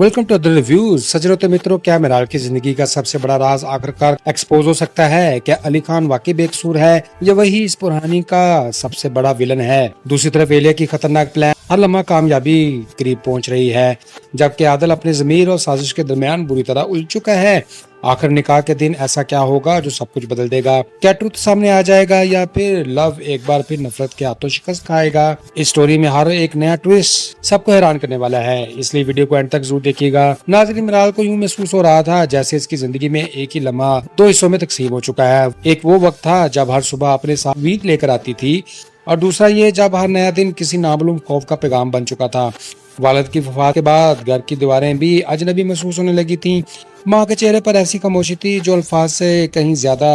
Welcome to other reviews. सज्जनों तो मित्रों, क्या मिराल की जिंदगी का सबसे बड़ा राज आखिरकार एक्सपोज हो सकता है? क्या अली खान वाकई बेकसूर है या वही इस पुरानी का सबसे बड़ा विलन है? दूसरी तरफ एलिया की खतरनाक प्लान हर लम्हा कामयाबी करीब पहुंच रही है, जबकि आदिल अपने जमीर और साजिश के दरमियान बुरी तरह उलझ चुका है। आखिर निकाह के दिन ऐसा क्या होगा जो सब कुछ बदल देगा? क्या ट्रुथ सामने आ जाएगा या फिर लव एक बार फिर नफरत के हाथों शिकस्त खाएगा? इस स्टोरी में हर एक नया ट्विस्ट सबको हैरान करने वाला है, इसलिए वीडियो को एंड तक जरूर देखिएगा। नाज़रीन, मिराल को यूं महसूस हो रहा था जैसे इसकी जिंदगी में एक ही लम्हा दो हिस्सों में तकसीम हो चुका है। एक वो वक्त था जब हर सुबह अपने साथ उम्मीद लेकर आती थी, और दूसरा ये जब हर नया दिन किसी नामालूम खौफ का पैगाम बन चुका था। वालिद की वफात के बाद घर की दीवारें भी अजनबी महसूस होने लगी थीं। माँ के चेहरे पर ऐसी खामोशी थी जो अल्फाज से कहीं ज्यादा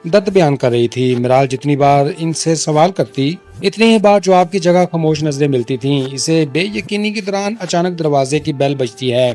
दर्द बयान कर रही थी। मिराल जितनी बार इनसे सवाल करती, इतनी ही बार जवाब की जगह खामोश नजरें मिलती थीं। इसे बेयकीनी के दौरान अचानक दरवाजे की बेल बजती है।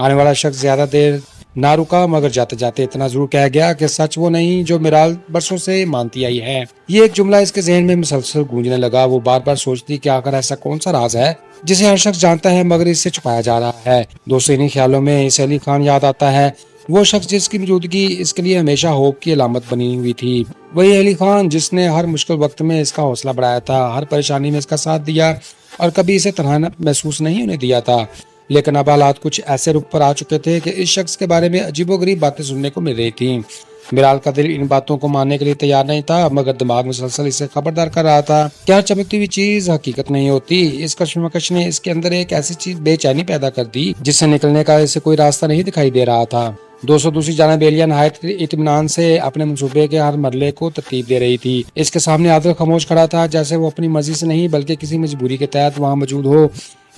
आने वाला शख्स ज्यादा देर ना रुका, मगर जाते जाते इतना जरूर कह गया कि सच वो नहीं जो मिराल बरसों से मानती आई है। ये एक जुमला इसके जहन में मुसलसल गूंजने लगा। वो बार बार सोचती कि आखिर ऐसा कौन सा राज है जिसे हर शख्स जानता है मगर इससे छुपाया जा रहा है। दोस्तों, इन्हीं ख्यालों में इसे अली खान याद आता है, वो शख्स जिसकी मौजूदगी इसके लिए हमेशा होप की अलामत बनी हुई थी। वही अली खान जिसने हर मुश्किल वक्त में इसका हौसला बढ़ाया था, हर परेशानी में इसका साथ दिया और कभी इसे तन्हा महसूस नहीं होने दिया था। लेकिन अब हालात कुछ ऐसे रुख पर आ चुके थे कि इस शख्स के बारे में अजीबोगरीब बातें सुनने को मिल रही थी। मिराल का दिल इन बातों को मानने के लिए तैयार नहीं था, मगर दिमाग मुसलसल इसे खबरदार कर रहा था। क्या चमकती हुई चीज हकीकत नहीं होती? इस कश्मकश ने इसके अंदर एक ऐसी चीज बेचैनी पैदा कर दी जिससे निकलने का इसे कोई रास्ता नहीं दिखाई दे रहा था। दोस्तों, दूसरी जानिब एलिया नहायत इत्मीनान से अपने मंसूबे के हर मरले को तरतीब दे रही थी। इसके सामने आदिल खामोश खड़ा था, जैसे वो अपनी मर्जी से नहीं बल्कि किसी मजबूरी के तहत वहाँ मौजूद हो।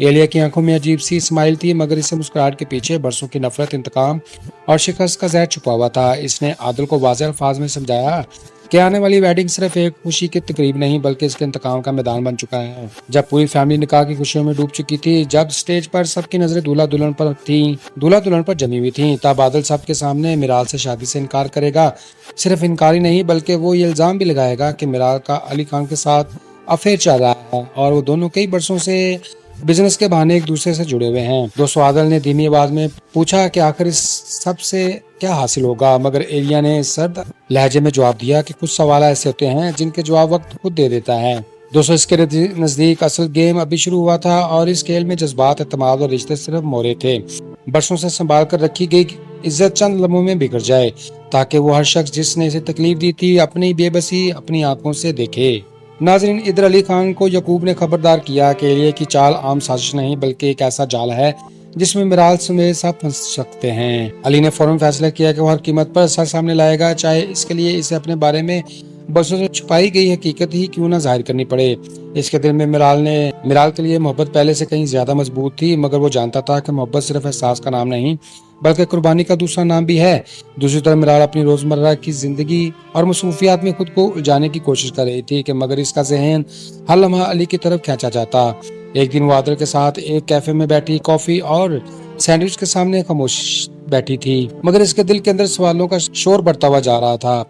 एलिया की आंखों में अजीब सी स्माइल थी, मगर इसे मुस्कुराहट के पीछे बरसों की नफरत, इंतकाम और शिकस्त का जहर छुपा हुआ था। इसने आदिल को वाज़ेह अल्फाज में समझाया कि आने वाली वेडिंग सिर्फ एक खुशी की तकरीब नहीं बल्कि इसके इंतकाम का मैदान बन चुका है। जब पूरी फैमिली निकाह की खुशियों में डूब चुकी थी, जब स्टेज पर सबकी नजरें दूल्हा दुल्हन पर जमी हुई थी, तब आदिल सबके सामने मिराल से शादी से इनकार करेगा। सिर्फ इनकार ही नहीं बल्कि वो ये इल्जाम भी लगाएगा कि मिराल का अली खान के साथ अफेयर चल रहा है और वो दोनों कई बरसों से बिजनेस के बहाने एक दूसरे से जुड़े हुए हैं। दोस्तों, आदिल ने धीमी आवाज में पूछा कि आखिर इस सब से क्या हासिल होगा, मगर एलिया ने सर्द लहजे में जवाब दिया कि कुछ सवाल ऐसे होते हैं जिनके जवाब वक्त खुद दे देता है। दोस्तों, इसके नजदीक असल गेम अभी शुरू हुआ था और इस खेल में जज्बात, एतमाद और रिश्ते सिर्फ मोहरे थे। बरसों से संभाल कर रखी गई इज्जत चंद लम्हों में बिखर जाए, ताकि वो हर शख्स जिसने इसे तकलीफ दी थी अपनी बेबसी अपनी आंखों से देखे। नाजरीन, इधर अली खान को यकूब ने खबरदार किया कि एलिया की चाल आम साजिश नहीं बल्कि एक ऐसा जाल है जिसमें मिराल समेत सब फंस सकते हैं। अली ने फौरन फैसला किया कि वो हर कीमत पर सच सामने लाएगा, चाहे इसके लिए इसे अपने बारे में बरसों से छुपाई गई हकीकत ही क्यों ना जाहिर करनी पड़े। इसके दिल में मिराल के लिए मोहब्बत पहले से कहीं ज्यादा मजबूत थी, मगर वो जानता था कि मोहब्बत सिर्फ एहसास का नाम नहीं बल्कि कुर्बानी का दूसरा नाम भी है। दूसरी तरफ मिराल अपनी रोजमर्रा की जिंदगी और मसरूफियात में खुद को उलझाने की कोशिश कर रही थी, कि मगर इसका जहन हर लम्हा अली की तरफ खींचा जाता। एक दिन वो आदिल के साथ एक कैफे में बैठी कॉफी और सैंडविच के सामने खामोश बैठी थी, मगर इसके दिल के अंदर सवालों का शोर बढ़ता हुआ जा रहा था।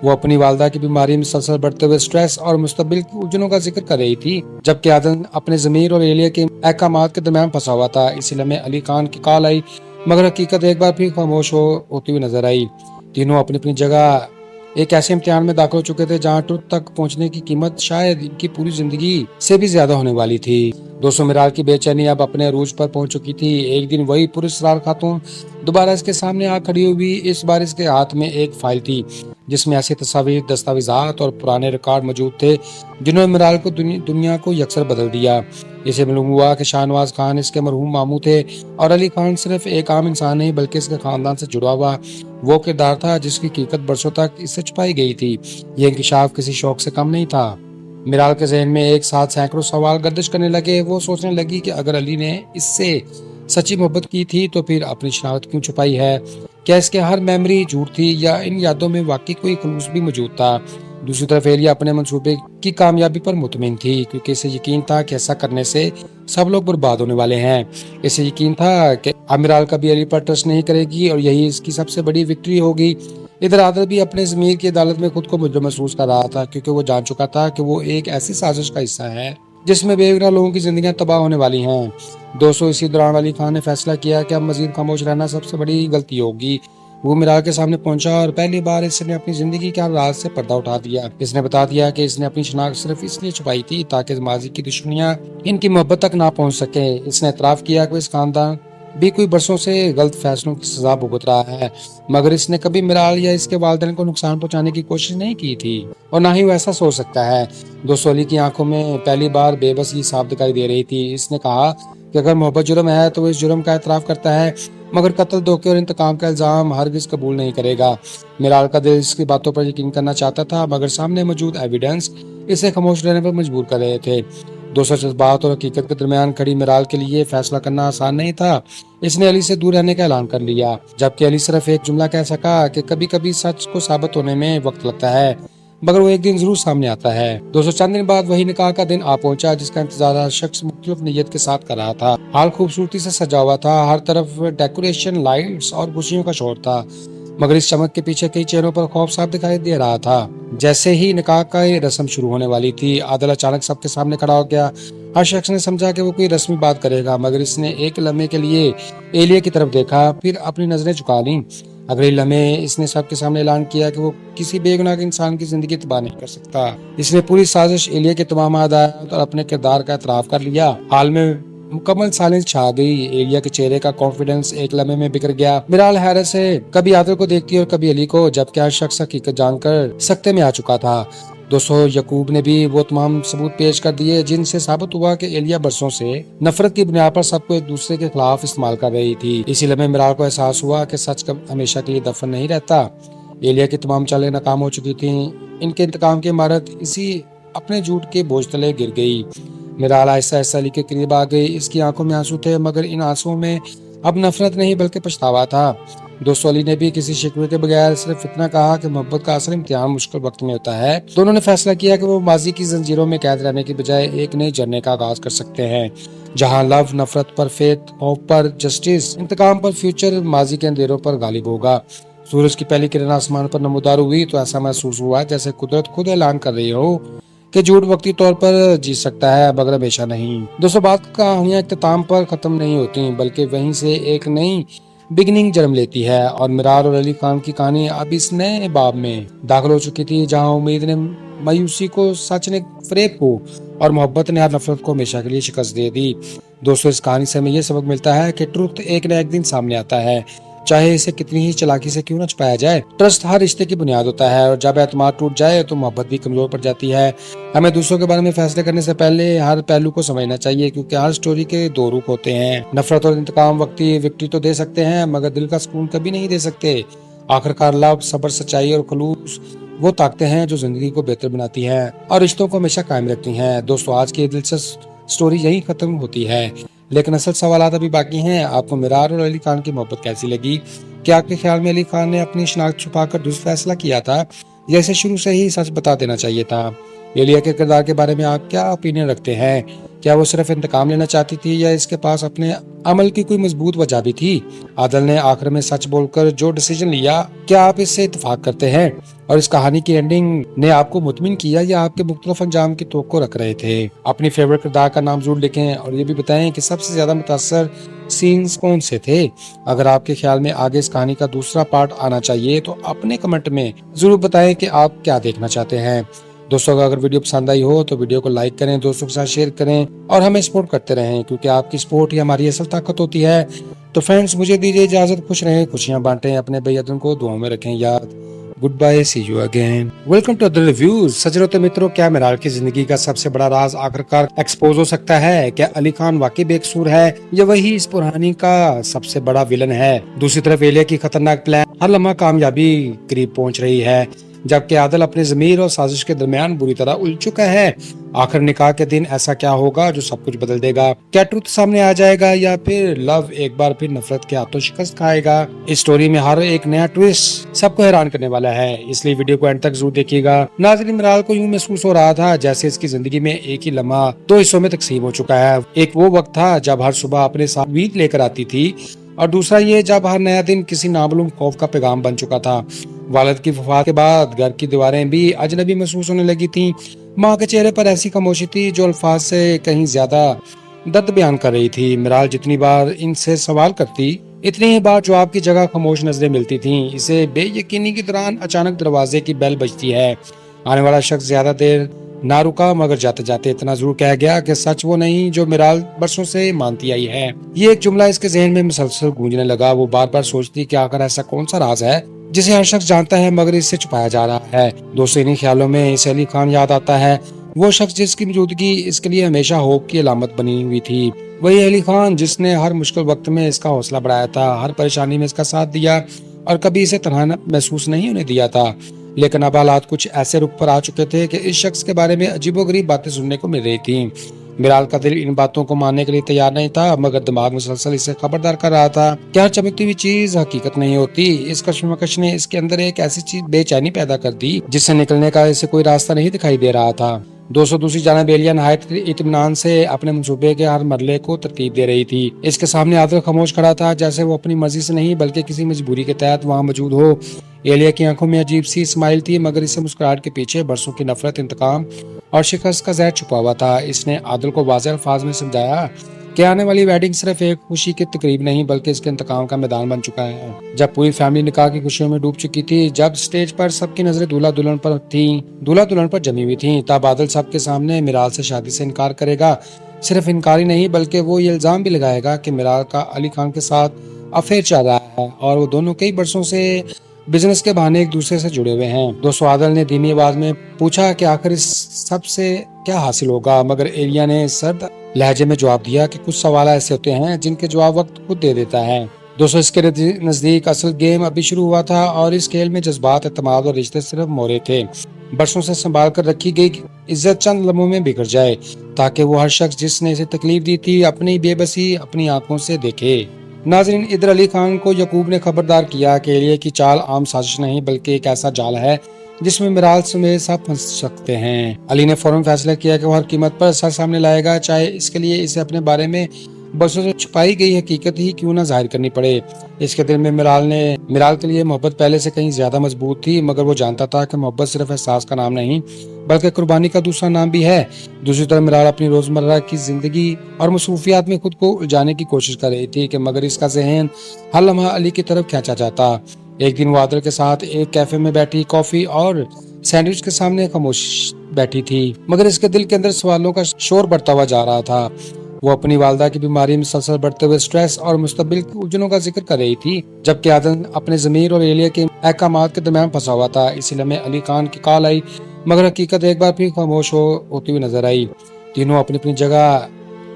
वो अपनी वालदा की बीमारी में मुसलसल बढ़ते हुए स्ट्रेस और मुस्तकबिल की उलझनों का जिक्र कर रही थी, जबकि आदिल अपने जमीर और एलिया के अहकामात के दरमियान फंसा हुआ था। इसी लम्हे अली खान की कॉल आई, मगर हकीकत एक बार फिर खामोश होती हुई नजर आई। तीनों अपनी अपनी जगह एक ऐसे इम्तिहान में दाखिल हो चुके थे जहां ट्रुथ तक पहुंचने की कीमत शायद इनकी पूरी जिंदगी से भी ज्यादा होने वाली थी। दोस्तों, मिराल की बेचैनी अब अपने अरूज पर पहुंच चुकी थी। एक दिन वही पुरस्कार खातून दोबारा इसके सामने आ खड़ी हुई। इस बार इसके हाथ में एक फाइल थी जिसमें ऐसे तस्वीर, दस्तावेजात और पुराने रिकॉर्ड मौजूद थे जिन्होंने मिराल को दुनिया को यकसर बदल दिया। इसे मालूम हुआ कि शाहनवाज खान इसके मरहूम मामू थे और अली खान सिर्फ एक आम इंसान नहीं बल्कि इसके खानदान से जुड़ा हुआ वो किरदार था जिसकी हकीकत बरसों तक इससे छुपाई गई थी। ये इंकिशाफ किसी शौक से कम नहीं था। मिराल के जहन में एक साथ सैकड़ों सवाल गर्दिश करने लगे। वो सोचने लगी कि अगर अली ने इससे सच्ची मोहब्बत की थी तो फिर अपनी शनाख्त क्यों छुपाई है? क्या इसके हर मेमोरी झूठ थी या इन यादों में वाकई कोई खुलूस भी मौजूद था? दूसरी तरफ एलिया अपने मंसूबे की कामयाबी पर मुतमिन थी, क्योंकि इसे यकीन था कि ऐसा करने से सब लोग बर्बाद होने वाले हैं। इसे यकीन था कि अमीराल कभी अली पर ट्रस्ट नहीं करेगी और यही इसकी सबसे बड़ी विक्ट्री होगी। इधर आदिल भी अपने ज़मीर की अदालत में खुद को मुजरिम महसूस कर रहा था, क्योंकि वो जान चुका था कि वो एक ऐसी साजिश का हिस्सा है जिसमें बेगुनाह लोगों की जिंदगियां तबाह होने वाली हैं। दोस्तों, इसी दौरान अली खान ने फैसला किया कि अब मजीद खामोश रहना सबसे बड़ी गलती होगी। वो मीराल के सामने पहुंचा और पहली बार इसने अपनी जिंदगी के हर राज से पर्दा उठा दिया। इसने बता दिया कि इसने अपनी शनाख्त सिर्फ इसलिए छुपाई थी ताकि माजी की दुश्मनियां इनकी मोहब्बत तक ना पहुंच सके। इसने एतराफ किया कि इस खानदान भी कोई बरसों से गलत फैसलों की सजा भुगत रहा है, मगर इसने कभी मिराल या इसके वालिदैन को नुकसान पहुंचाने की कोशिश नहीं की थी और ना ही वो ऐसा सोच सकता है। दोस्तों, अली की आंखों में पहली बार बेबसी साफ दिखाई दे रही थी। इसने कहा कि अगर मोहब्बत जुर्म है तो वो इस जुर्म का एतराफ करता है, मगर कत्ल, धोखे और इंतकाम का इल्जाम हरगिज कबूल नहीं करेगा। मिराल का दिल इसकी बातों पर यकीन करना चाहता था, मगर सामने मौजूद एविडेंस इसे खामोश रहने पर मजबूर कर रहे थे। दोस्तों, जज्बात और हकीकत के दरमियान खड़ी मिराल के लिए फैसला करना आसान नहीं था। इसने अली से दूर रहने का ऐलान कर लिया, जबकि अली सिर्फ एक जुमला कह सका कि कभी कभी सच को साबित होने में वक्त लगता है, मगर वो एक दिन जरूर सामने आता है। दोस्तों, चंद दिन बाद वही निकाह का दिन आ पहुंचा जिसका इंतजार हर शख्स मुख्तलिफ नीयत के साथ कर रहा था। हाल खूबसूरती से सजा हुआ था, हर तरफ डेकोरेशन, लाइट्स और खुशियों का शोर था, मगर इस चमक के पीछे कई चेहरों पर खौफ साफ दिखाई दे रहा था। जैसे ही निकाह का रस्म शुरू होने वाली थी, आदिल अचानक सबके सामने खड़ा हो गया। हर शख्स ने समझा कि वो कोई रस्मी बात करेगा, मगर इसने एक लम्हे के लिए एलिया की तरफ देखा, फिर अपनी नजरें झुका ली। अगले लम्हे इसने सबके सामने ऐलान किया कि वो किसी बेगुनाह के इंसान की जिंदगी तबाह नहीं कर सकता। इसने पूरी साजिश, एलिया के तमाम हदायत और अपने किरदार का एतराफ कर लिया। हाल में मुकम्मल साइलेंस छा गई। एलिया के चेहरे का कॉन्फिडेंस एक लम्हे में बिखर गया। मिराल हैरत से कभी आदिल को देखती और कभी अली को, जबकि हर शख्स हकीकत जानकर सख्ते में आ चुका था। दोस्तों, यकूब ने भी वो तमाम सबूत पेश कर दिए जिनसे साबित हुआ कि एलिया बरसों से नफरत की बुनियाद पर सबको एक दूसरे के खिलाफ इस्तेमाल कर रही थी। इसी लम्हे मिराल को एहसास हुआ कि सच कब हमेशा के लिए दफन नहीं रहता। एलिया की तमाम चालें नाकाम हो चुकी थी। इनके इंतकाम की इमारत इसी अपने झूठ के बोझ तले गिर गई। मिराल आहिस्ता आहिस्ता अली के करीब आ गई। इसकी आंखों में आंसू थे, मगर इन आंसुओं में अब नफरत नहीं बल्कि पछतावा था। दोस्तों, अली ने भी किसी शिकवे के बगैर सिर्फ इतना कहा कि मोहब्बत का असल इम्तिहान मुश्किल वक्त में होता है। दोनों ने फैसला किया कि वो माजी की जंजीरों में कैद रहने की बजाय एक नए जर्ने का आगाज कर सकते हैं, जहां लव नफरत पर, फेथ खौफ पर, जस्टिस इंतकाम पर, फ्यूचर माजी के अंधेरों पर गालिब होगा। सूरज की पहली किरण आसमान पर नमूदार हुई तो ऐसा महसूस हुआ जैसे कुदरत खुद ऐलान कर रही हो कि झूठ वक्ती तौर पर जीत सकता है, मगर हमेशा नहीं। दोस्तों, बात कहानियां इख्तिताम पर खत्म नहीं होती, बल्कि वहीं से एक नई बिगनिंग जन्म लेती है। और मिराल और अली खान की कहानी अब इस नए बाब में दाखिल हो चुकी थी, जहां उम्मीद ने मायूसी को, सच ने फरेब को और मोहब्बत ने हर नफरत को हमेशा के लिए शिकस्त दे दी। दोस्तों, इस कहानी से हमें यह सबक मिलता है कि ट्रुथ एक न एक दिन सामने आता है, चाहे इसे कितनी ही चालाकी से क्यों न छुपाया जाए। ट्रस्ट हर रिश्ते की बुनियाद होता है, और जब एतमाद टूट जाए तो मोहब्बत भी कमजोर पड़ जाती है। हमें दूसरों के बारे में फैसले करने से पहले हर पहलू को समझना चाहिए, क्योंकि हर स्टोरी के दो रूप होते हैं। नफरत और इंतकाम वक्ती विक्ट्री तो दे सकते हैं, मगर दिल का सुकून कभी नहीं दे सकते। आखिरकार लव, सब्र, सच्चाई और खलूस वो ताकतें हैं जो जिंदगी को बेहतर बनाती हैं और रिश्तों को हमेशा कायम रखती हैं। दोस्तों, आज की दिलचस्प स्टोरी यही खत्म होती है, लेकिन असल सवालात अभी बाकी हैं। आपको मिरार और अली खान की मोहब्बत कैसी लगी? क्या आपके ख्याल में अली खान ने अपनी शनाख्त छुपाकर दुरुस्त फैसला किया था, या इसे शुरू से ही सच बता देना चाहिए था? एलिया के किरदार के बारे में आप क्या ओपिनियन रखते हैं? क्या वो सिर्फ इंतकाम लेना चाहती थी, या इसके पास अपने अमल की कोई मजबूत वजह भी थी? आदिल ने आखिर में सच बोलकर जो डिसीजन लिया, क्या आप इससे इत्तेफाक करते हैं? और इस कहानी की एंडिंग ने आपको मुतमिन किया, या आपके मुख्तलिफ अंजाम की तवक्को रख रहे थे? अपनी फेवरेट किरदार का नाम जरूर लिखें, और ये भी बताएं कि सबसे ज्यादा मुतासर सीन्स कौन से थे। अगर आपके ख्याल में आगे इस कहानी का दूसरा पार्ट आना चाहिए तो अपने कमेंट में जरूर बताएं कि आप क्या देखना चाहते हैं। दोस्तों, अगर वीडियो पसंद आई हो तो वीडियो को लाइक करें, दोस्तों के साथ शेयर करें और हमें सपोर्ट करते रहें, क्योंकि आपकी सपोर्ट ही हमारी असल ताकत होती है। तो फ्रेंड्स, मुझे दीजिए इजाजत। खुश रहें, खुशियां बांटें, अपने बेयदन को दुआओं में रखें याद। Goodbye, see you again. Welcome to other reviews. सज्जनों तो मित्रों, क्या मिराल की जिंदगी का सबसे बड़ा राज आखिरकार एक्सपोज हो सकता है? क्या अली खान वाकई बेकसूर है, या वही इस पुरानी का सबसे बड़ा विलन है? दूसरी तरफ एलिया की खतरनाक प्लान हर लम्हा कामयाबी करीब पहुंच रही है, जबकि आदिल अपने जमीर और साजिश के दरमियान बुरी तरह उलझ चुका है। आखिर निकाह के दिन ऐसा क्या होगा जो सब कुछ बदल देगा? क्या ट्रुथ सामने आ जाएगा, या फिर लव एक बार फिर नफरत के हाथों शिकस्त खाएगा? इस स्टोरी में हर एक नया ट्विस्ट सबको हैरान करने वाला है, इसलिए वीडियो को एंड तक जरूर देखिएगा। नाज़रीन, मिराल को यूं महसूस हो रहा था जैसे इसकी जिंदगी में एक ही लम्हा दो हिस्सों में तकसीम हो चुका है। एक वो वक्त था जब हर सुबह अपने साथ उम्मीद लेकर आती थी, और दूसरा ये जब हर नया दिन किसी नामालूम खौफ का पैगाम बन चुका था। वालिद की वफात के बाद घर की दीवारें भी अजनबी महसूस होने लगी थीं, माँ के चेहरे पर ऐसी खामोशी थी जो अल्फाज से कहीं ज्यादा दर्द बयान कर रही थी। मिराल जितनी बार इनसे सवाल करती, इतनी ही बार जवाब की जगह खामोश नजरें मिलती थीं। इसे बेयकीनी के दौरान अचानक दरवाजे की बेल बजती है। आने वाला शख्स ज्यादा देर ना रुका, मगर जाते जाते इतना जरूर कह गया कि सच वो नहीं जो मिराल बरसों से मानती आई है। ये एक जुमला इसके जहन में मुसलसल गूंजने लगा। वो बार बार सोचती कि आखिर ऐसा कौन सा राज है जिसे हर शख्स जानता है मगर इससे छुपाया जा रहा है। दोस्तों, इन्हीं ख्यालों में इसे अली खान याद आता है, वो शख्स जिसकी मौजूदगी इसके लिए हमेशा होप की अलामत बनी हुई थी। वही अली खान जिसने हर मुश्किल वक्त में इसका हौसला बढ़ाया था, हर परेशानी में इसका साथ दिया और कभी इसे तन्हा महसूस नहीं होने दिया था। लेकिन अब हालात कुछ ऐसे रुख पर आ चुके थे कि इस शख्स के बारे में अजीबोगरीब बातें सुनने को मिल रही थी। मिराल का दिल इन बातों को मानने के लिए तैयार नहीं था, मगर दिमाग मुसलसल इसे खबरदार कर रहा था कि हर चमकती हुई चीज हकीकत नहीं होती। इस कश्मकश ने इसके अंदर एक ऐसी चीज बेचैनी पैदा कर दी जिससे निकलने का इसे कोई रास्ता नहीं दिखाई दे रहा था। दोस्तों, दूसरी जानिब एलिया नहायत इत्मीनान से अपने मंसूबे के हर मरले को तरतीब दे रही थी। इसके सामने आदिल खामोश खड़ा था, जैसे वो अपनी मर्जी से नहीं बल्कि किसी मजबूरी के तहत वहाँ मौजूद हो। एलिया की आंखों में अजीब सी स्माइल थी, मगर इसे मुस्कुराहट के पीछे बरसों की नफरत, इंतकाम और शिकस्त का जहर छुपा हुआ था। इसने आदिल को वाज़ेह अल्फाज में समझाया कि आने वाली वेडिंग सिर्फ एक खुशी की तकरीब नहीं बल्कि इसके इंतकाम का मैदान बन चुका है। जब पूरी फैमिली निकाह की खुशियों में डूब चुकी थी, जब स्टेज पर सबकी नजरें दूल्हा दुल्हन पर जमी हुई थी, तब आदिल सबके सामने मिराल से शादी से इनकार करेगा। सिर्फ इनकार ही नहीं बल्कि वो ये इल्जाम भी लगाएगा कि मिराल का अली खान के साथ अफेयर चल रहा है और वो दोनों कई बरसों से बिजनेस के बहाने एक दूसरे से जुड़े हुए हैं। दोस्तों, आदिल ने धीमी आवाज में पूछा कि आखिर इस सब से क्या हासिल होगा, मगर एलिया ने सर्द लहजे में जवाब दिया कि कुछ सवाल ऐसे होते हैं जिनके जवाब वक्त खुद दे देता है। दोस्तों, इसके नजदीक असल गेम अभी शुरू हुआ था और इस खेल में जज्बात, एतमाद और रिश्ते सिर्फ मोहरे थे। बरसों से संभाल कर रखी गई इज्जत चंद लम्हों में बिखर जाए, ताकि वो हर शख्स जिसने इसे तकलीफ दी थी अपनी बेबसी अपनी आंखों से देखे। नाज़रीन, इधर अली खान को यकूब ने खबरदार किया कि एलिया की चाल आम साजिश नहीं बल्कि एक ऐसा जाल है जिसमें मिराल समेत सब फंस सकते हैं। अली ने फौरन फैसला किया कि वो हर कीमत पर सच सामने लाएगा, चाहे इसके लिए इसे अपने बारे में बरसों से छुपाई गई हकीकत ही क्यों ना जाहिर करनी पड़े। इसके दिल में मिराल के लिए मोहब्बत पहले से कहीं ज्यादा मजबूत थी, मगर वो जानता था कि मोहब्बत सिर्फ एहसास का नाम नहीं बल्कि कुर्बानी का दूसरा नाम भी है। दूसरी तरफ मिराल अपनी रोजमर्रा की जिंदगी और मसरूफियात में खुद को उलझाने की कोशिश कर रही थी कि मगर इसका जहन हर लम्हा अली की तरफ खींचा जाता। एक दिन वो आदिल के साथ एक कैफे में बैठी कॉफी और सैंडविच के सामने खामोश बैठी थी, मगर इसके दिल के अंदर सवालों का शोर बढ़ता हुआ जा रहा था। वो अपनी वालदा की बीमारी में मुसलसल बढ़ते हुए स्ट्रेस और मुस्तबिल की उलझनों का जिक्र कर रही थी, जबकि आदिल अपने ज़मीर और एलिया के अहकामात के दरमियान फंसा हुआ था। इसी लम्हे अली खान की कॉल आई, मगर हकीकत एक बार फिर खामोश होती हुई नजर आई। तीनों अपनी अपनी जगह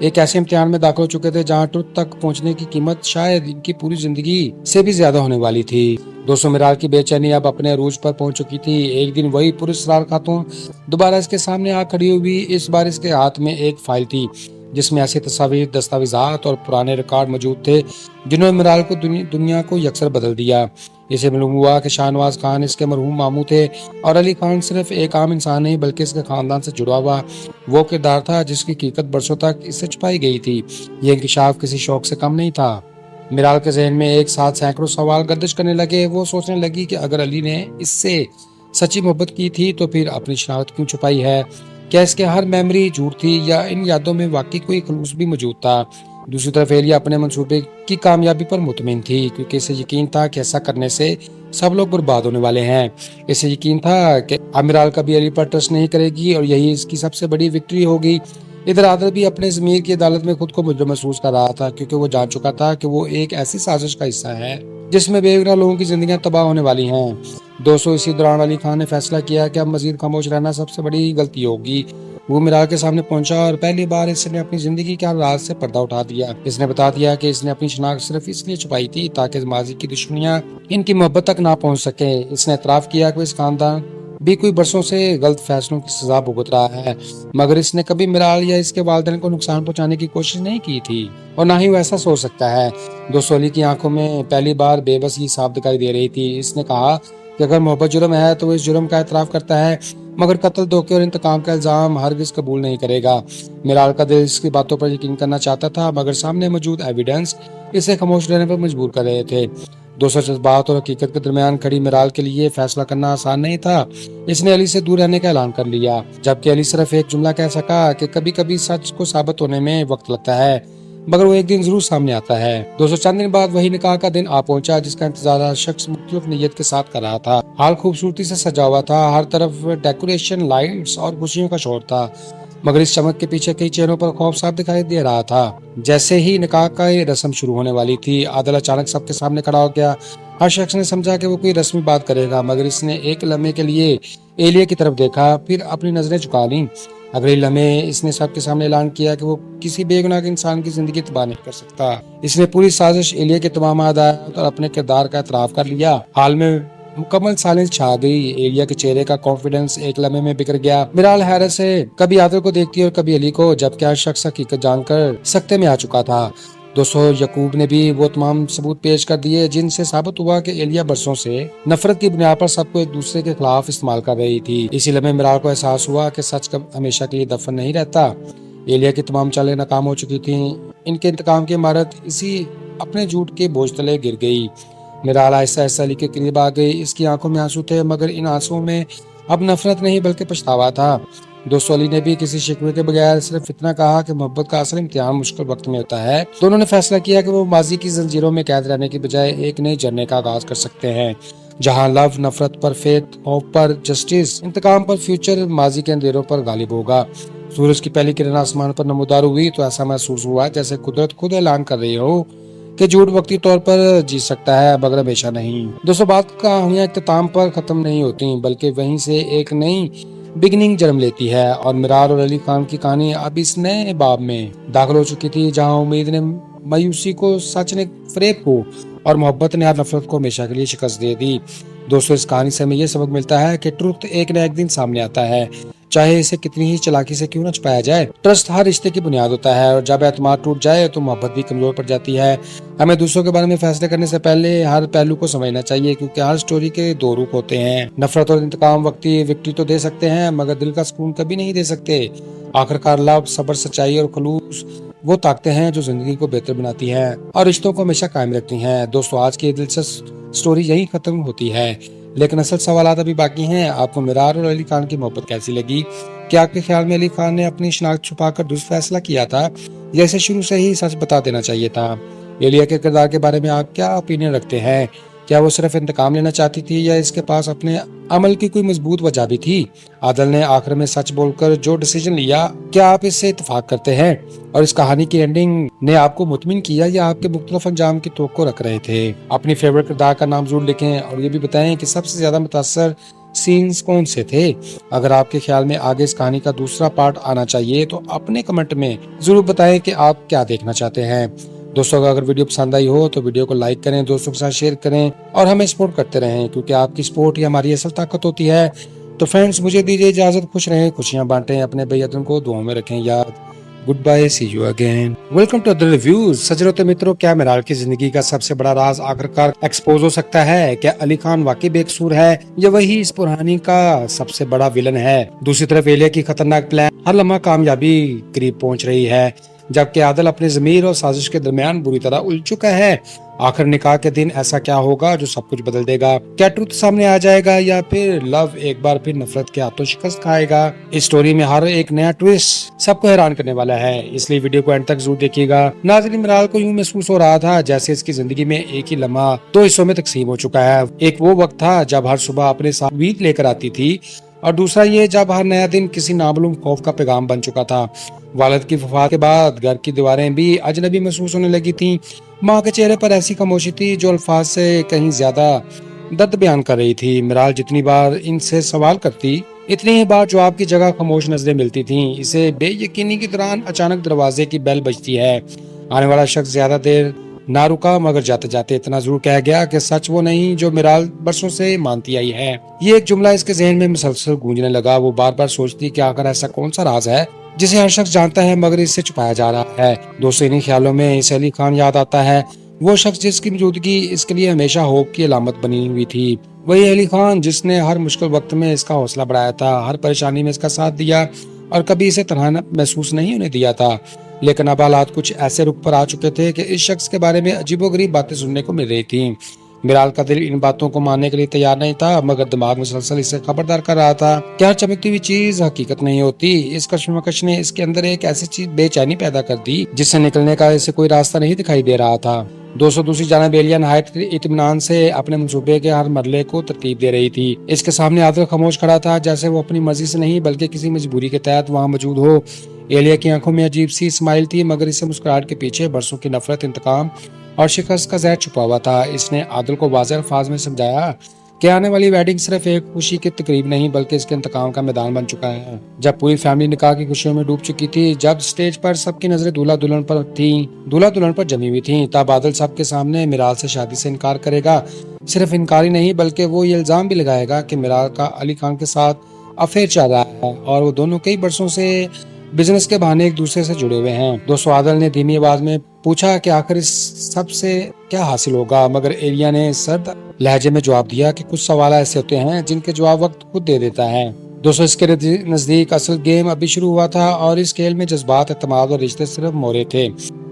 एक ऐसे इम्तिहान में दाखिल हो चुके थे जहाँ ट्रुथ तक पहुँचने की कीमत शायद इनकी पूरी जिंदगी से भी ज्यादा होने वाली थी। दोस्तों, मिराल की बेचैनी अब अपने अरूज पर पहुंच चुकी थी। एक दिन वही पुरस्कार खातून दोबारा इसके सामने आ खड़ी हुई। इस बार इसके हाथ में एक फाइल थी जिसमें ऐसे तस्वीर, दस्तावेजात और पुराने रिकॉर्ड मौजूद थे जिन्होंने मिराल को दुनिया को यकसर बदल दिया। इसे मालूम हुआ कि शाहनवाज खान इसके मरहूम मामू थे और अली खान सिर्फ एक आम इंसान नहीं बल्कि इसके खानदान से जुड़ा हुआ वो किरदार था जिसकी हकीकत बरसों तक इससे छुपाई गई थी। ये इंकिशाफ किसी शौक से कम नहीं था। मिराल के जहन में एक साथ सैकड़ों सवाल गर्दिश करने लगे। वो सोचने लगी कि अगर अली ने इससे सच्ची मोहब्बत की थी तो फिर अपनी शनाख्त क्यों छुपाई है? क्या इसके हर मेमोरी झूठ थी या इन यादों में वाकई कोई खलूस भी मौजूद था? दूसरी तरफ एलिया अपने मंसूबे की कामयाबी पर मुतमिन थी, क्योंकि इसे यकीन था कि ऐसा करने से सब लोग बर्बाद होने वाले हैं। इसे यकीन था कि अमीराल कभी अली पर ट्रस्ट नहीं करेगी और यही इसकी सबसे बड़ी विक्ट्री होगी। इधर आदिल भी अपने ज़मीर की अदालत में खुद को मुजरिम महसूस कर रहा था, क्योंकि वो जान चुका था कि वो एक ऐसी साजिश का हिस्सा है जिसमें बेगुनाह लोगों की जिंदगियां तबाह होने वाली हैं। दोस्तों, इसी दौरान अली खान ने फैसला किया कि अब मजीद खामोश रहना सबसे बड़ी गलती होगी। वो मिराल के सामने पहुंचा और पहली बार इसने अपनी जिंदगी के हर राज से पर्दा उठा दिया। इसने बता दिया कि इसने अपनी शनाख्त सिर्फ इसलिए छुपाई थी ताकि माजी की दुश्मनियां इनकी मोहब्बत तक ना पहुंच सके। इसने एतराफ किया कि इस खानदान भी कोई बरसों से गलत फैसलों की सजा भुगत रहा है, मगर इसने कभी मिराल या इसके वालिदैन को नुकसान पहुंचाने की कोशिश नहीं की थी और ना ही वो ऐसा सोच सकता है। दोस्तों, अली की आंखों में पहली बार बेबसी साफ दिखाई दे रही थी। इसने कहा कि अगर मोहब्बत जुर्म है तो वो इस जुर्म का एतराफ करता है, मगर कत्ल, धोखे और इंतकाम का इल्जाम हरगिज कबूल नहीं करेगा। मिराल का दिल इसकी बातों पर यकीन करना चाहता था, मगर सामने मौजूद एविडेंस इसे खामोश रहने पर मजबूर कर रहे थे। दोस्तों जज्बात और हकीकत के दरमियान खड़ी मिराल के लिए फैसला करना आसान नहीं था। इसने अली से दूर रहने का ऐलान कर लिया, जबकि अली सिर्फ एक जुमला कह सका कि कभी कभी सच को साबित होने में वक्त लगता है, मगर वो एक दिन जरूर सामने आता है। दोस्तों चंद दिन बाद वही निकाह का दिन आ पहुंचा जिसका इंतजार हर शख्स मुख्तलिफ नीयत के साथ कर रहा था। हाल खूबसूरती से सजा हुआ था, हर तरफ डेकोरेशन, लाइट्स और खुशियों का शोर था, मगर इस चमक के पीछे कई चेहरों पर खौफ साफ दिखाई दे रहा था। जैसे ही निकाह का ये रस्म शुरू होने वाली थी, आदिल अचानक सबके सामने खड़ा हो गया। हर शख्स ने समझा कि वो कोई रस्मी बात करेगा, मगर इसने एक लम्हे के लिए एलिया की तरफ देखा, फिर अपनी नजरें झुका ली। अगले लम्हे इसने सबके सामने ऐलान किया कि वो किसी बेगुनाह के इंसान की जिंदगी तबाह नहीं कर सकता। इसने पूरी साजिश, एलिया के तमाम आदात और अपने किरदार का एतराफ कर लिया। हाल में मुकम्मल साइलेंस छा गई। एलिया के चेहरे का कॉन्फिडेंस एक लम्हे में बिखर गया। मिराल हैरत से कभी आदिल को देखती और कभी अली को, जबकि हर शख्स हकीकत जानकर सख्ते में आ चुका था। दोस्तों यकूब ने भी वो तमाम सबूत पेश कर दिए जिनसे साबित हुआ कि एलिया बरसों से नफरत की बुनियाद पर सबको एक दूसरे के खिलाफ इस्तेमाल कर रही थी। इसी लम्हे मिराल को एहसास हुआ कि सच कब हमेशा के लिए दफन नहीं रहता। एलिया की तमाम चालें नाकाम हो चुकी थी। इनके इंतकाम की इमारत इसी अपने झूठ के बोझ तले गिर गई। मिराल आहिस्ता आहिस्ता अली के करीब आ गई। इसकी आंखों में आंसू थे, मगर इन आंसुओं में अब नफरत नहीं बल्कि पछतावा था। दोस्तों अली ने भी किसी शिकवे के बगैर सिर्फ इतना कहा कि मोहब्बत का असल इम्तिहान मुश्किल वक्त में होता है। दोनों ने फैसला किया कि वो माजी की जंजीरों में कैद रहने की बजाय एक नए जर्नी का आगाज कर सकते हैं, जहां लव नफरत पर फेथ, होप पर जस्टिस, इंतकाम पर फ्यूचर, माजी के अंधेरों पर गालिब होगा। सूरज की पहली किरण आसमान पर नमूदार हुई तो ऐसा महसूस हुआ जैसे कुदरत खुद ऐलान कर रही हो कि झूठ वक्ती तौर पर जीत सकता है, मगर हमेशा नहीं। दोस्तों बात कहानियां इख्तिताम पर खत्म नहीं होती, बल्कि वहीं से एक नई बिगनिंग जन्म लेती है। और मिराल और अली खान की कहानी अब इस नए बाब में दाखिल हो चुकी थी, जहां उम्मीद ने मायूसी को, सच ने फरेब को और मोहब्बत ने हर नफरत को हमेशा के लिए शिकस्त दे दी। दोस्तों इस कहानी से हमें यह सबक मिलता है कि ट्रुथ एक न एक दिन सामने आता है, चाहे इसे कितनी ही चालाकी से क्यों न छुपाया जाए। ट्रस्ट हर रिश्ते की बुनियाद होता है, और जब एतमाद टूट जाए तो मोहब्बत भी कमजोर पड़ जाती है। हमें दूसरों के बारे में फैसले करने से पहले हर पहलू को समझना चाहिए, क्योंकि हर स्टोरी के दो रूप होते हैं। नफरत और इंतकाम वक्ती विक्ट्री तो दे सकते हैं, मगर दिल का सुकून कभी नहीं दे सकते। आखिरकार लव, सब्र, सच्चाई और खलूस वो ताकतें हैं जो जिंदगी को बेहतर बनाती हैं और रिश्तों को हमेशा कायम रखती हैं। दोस्तों आज की दिलचस्प स्टोरी यही खत्म होती है, लेकिन असल सवालात अभी बाकी हैं। आपको मिरार और अली खान की मोहब्बत कैसी लगी? क्या आपके ख्याल में अली खान ने अपनी शनाख्त छुपाकर दुरुस्त फैसला किया था, या इसे शुरू से ही सच बता देना चाहिए था? एलिया के किरदार के बारे में आप क्या ओपिनियन रखते हैं? क्या वो सिर्फ इंतकाम लेना चाहती थी, या इसके पास अपने अमल की कोई मजबूत वजह भी थी? आदिल ने आखिर में सच बोलकर जो डिसीजन लिया, क्या आप इससे इत्तेफाक करते हैं? और इस कहानी की एंडिंग ने आपको मुतमिन किया या आपके मुख्तलिफ अंजाम की तवक्को रख रहे थे? अपनी फेवरेट किरदार का नाम जरूर लिखें और ये भी बताएं कि सबसे ज्यादा मुतासर सीन्स कौन से थे। अगर आपके ख्याल में आगे इस कहानी का दूसरा पार्ट आना चाहिए तो अपने कमेंट में जरूर बताएं कि आप क्या देखना चाहते हैं। दोस्तों अगर वीडियो पसंद आई हो तो वीडियो को लाइक करें, दोस्तों के साथ शेयर करें और हमें सपोर्ट करते रहें, क्योंकि आपकी सपोर्ट ही हमारी असल ताकत होती है। तो फ्रेंड्स मुझे दीजिए इजाजत, खुश रहें, खुशियां बांटें, अपने बेयदन को दुआओं में रखें याद। Goodbye, see you again. Welcome to other reviews. सजनों मित्रों, क्या मिराल की जिंदगी का सबसे बड़ा राज आखिरकार एक्सपोज हो सकता है? क्या अली खान वाकई बेकसूर है, या वही इस पुरानी का सबसे बड़ा विलन है? दूसरी तरफ एलिया की खतरनाक प्लान हर लम्हा कामयाबी करीब पहुंच रही है, जबकि आदिल अपने जमीर और साजिश के दरमियान बुरी तरह उलझ चुका है। आखिर निकाह के दिन ऐसा क्या होगा जो सब कुछ बदल देगा? क्या ट्रुथ सामने आ जाएगा, या फिर लव एक बार फिर नफरत के हाथों शिकस्त खाएगा? इस स्टोरी में हर एक नया ट्विस्ट सबको हैरान करने वाला है, इसलिए वीडियो को एंड तक जरूर देखिएगा। नाज़रीन, मिराल को यूं महसूस हो रहा था जैसे इसकी जिंदगी में एक ही लम्हा दो हिस्सों में तकसीम हो चुका है। एक वो वक्त था जब हर सुबह अपने साथ उम्मीद लेकर आती थी, और दूसरा ये जब हर नया दिन किसी नामालूम खौफ का पैगाम बन चुका था। वालिद की वफात के बाद घर की दीवारें भी अजनबी महसूस होने लगी थीं। माँ के चेहरे पर ऐसी खामोशी थी जो अल्फाज से कहीं ज्यादा दर्द बयान कर रही थी। मिराल जितनी बार इनसे सवाल करती, इतनी ही बार जवाब की जगह खामोश नजरें मिलती थीं। इसे बेयकीनी के दौरान अचानक दरवाजे की बेल बजती है। आने वाला शख्स ज्यादा देर ना रुका, मगर जाते जाते इतना जरूर कह गया कि सच वो नहीं जो मिराल बरसों से मानती आई है। ये एक जुमला इसके जहन में मुसलसल गूंजने लगा। वो बार बार सोचती कि आखिर ऐसा कौन सा राज है जिसे हर शख्स जानता है मगर इससे छुपाया जा रहा है। दोस्तों इन्हीं ख्यालों में इसे अली खान याद आता है, वो शख्स जिसकी मौजूदगी इसके लिए हमेशा होप की अलामत बनी हुई थी। वही अली खान जिसने हर मुश्किल वक्त में इसका हौसला बढ़ाया था, हर परेशानी में इसका साथ दिया और कभी इसे तन्हा महसूस नहीं होने दिया था। लेकिन अब हालात कुछ ऐसे रुख पर आ चुके थे कि इस शख्स के बारे में अजीबोगरीब बातें सुनने को मिल रही थी। मिराल का दिल इन बातों को मानने के लिए तैयार नहीं था, मगर दिमाग मुसलसल इसे खबरदार कर रहा था कि हर चमकती हुई चीज हकीकत नहीं होती। इस कशमकश ने इसके अंदर एक ऐसी चीज बेचैनी पैदा कर दी जिससे निकलने का इसे कोई रास्ता नहीं दिखाई दे रहा था। दोस्तों, दूसरी जानब एलिया नहायत इत्मीनान से अपने मंसूबे के हर मरले को तरतीब दे रही थी। इसके सामने आदिल खामोश खड़ा था, जैसे वो अपनी मर्जी से नहीं बल्कि किसी मजबूरी के तहत वहाँ मौजूद हो। एलिया की आंखों में अजीब सी स्माइल थी, मगर इसे मुस्कुराहट के पीछे बरसों की नफरत, इंतकाम और शिकस्त का जहर छुपा हुआ था। इसने आदिल को वाज़ेह अल्फाज में समझाया कि आने वाली वेडिंग सिर्फ एक खुशी की तकरीब नहीं बल्कि इसके इंतकाम का मैदान बन चुका है। जब पूरी फैमिली निकाह की खुशियों में डूब चुकी थी, जब स्टेज पर सबकी नजरें दूल्हा दुल्हन पर जमी हुई थी, तब आदिल सबके सामने मिराल से शादी से इनकार करेगा। सिर्फ इनकार ही नहीं बल्कि वो ये इल्जाम भी लगाएगा कि मिराल का अली खान के साथ अफेयर चल रहा है और वो दोनों कई बरसों से बिजनेस के बहाने एक दूसरे से जुड़े हुए हैं। दोस्तों, आदिल ने धीमी आवाज में पूछा कि आखिर इस सब से क्या हासिल होगा, मगर एलिया ने सर्द लहजे में जवाब दिया कि कुछ सवाल ऐसे होते हैं जिनके जवाब वक्त खुद दे देता है। दोस्तों, इसके नजदीक असल गेम अभी शुरू हुआ था और इस खेल में जज्बात, एतमाद और रिश्ते सिर्फ मोहरे थे।